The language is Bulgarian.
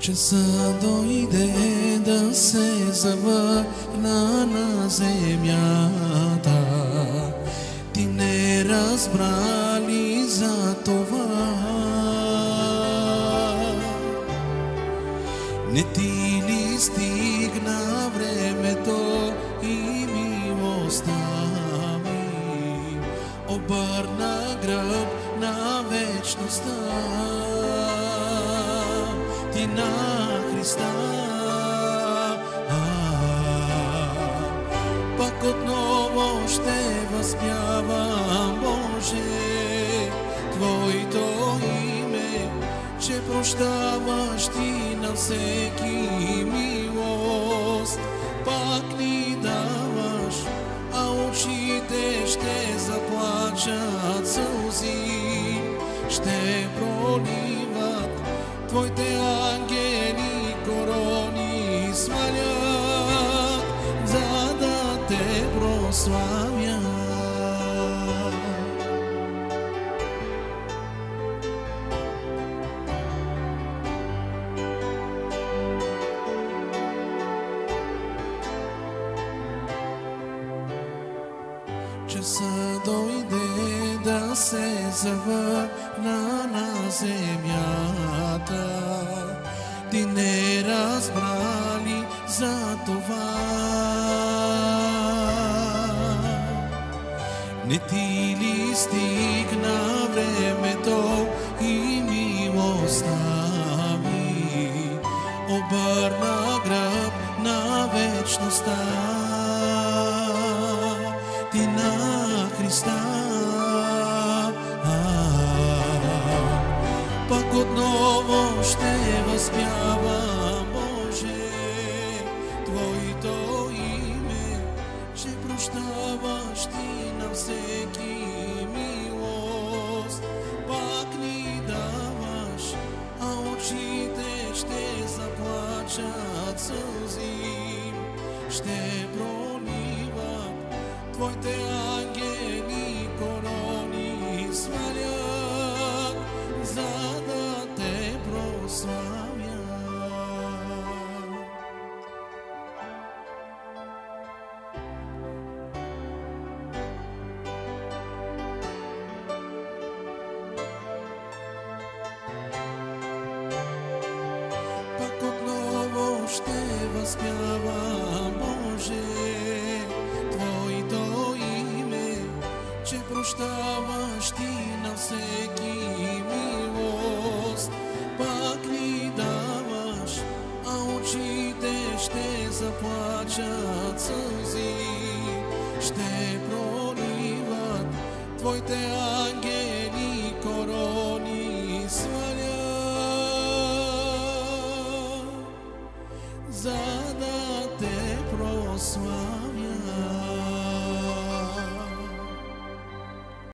Часът дойде да се завърна на земята. Ти не разбра ли за това? Не ти ли стигна времето и милостта ми обърна гръб на вечността? Ти на Христа пак отново ще възпявам, Боже, Твоето име, че прощаваш Ти на всеки милост. Пак ни даваш, а очите ще заплачат сълзи, ще проливат Твоите ангели корони свалят, за да Те прославят. Часът дойде да се завърна на земята. Ти не разбра ли за това? Не ти ли стигна времето и милостта ми обърна гръб на вечността? Ти на Христа пак отново ще възпявам, Боже, Твоето име, че прощаваш Ти на всеки милост. Пак ни даваш, а очите ще заплачат сълзи, ще проливат Твоите ангели корони свалят, за да Те прославят. Пак отново ще възпявам, Боже, Твоето име, че прощаваш Ти на всеки милост. Пак ни даваш, а очите ще заплачат сълзи, ще проливат Твоите ангели корони свалят, за да Те прославят.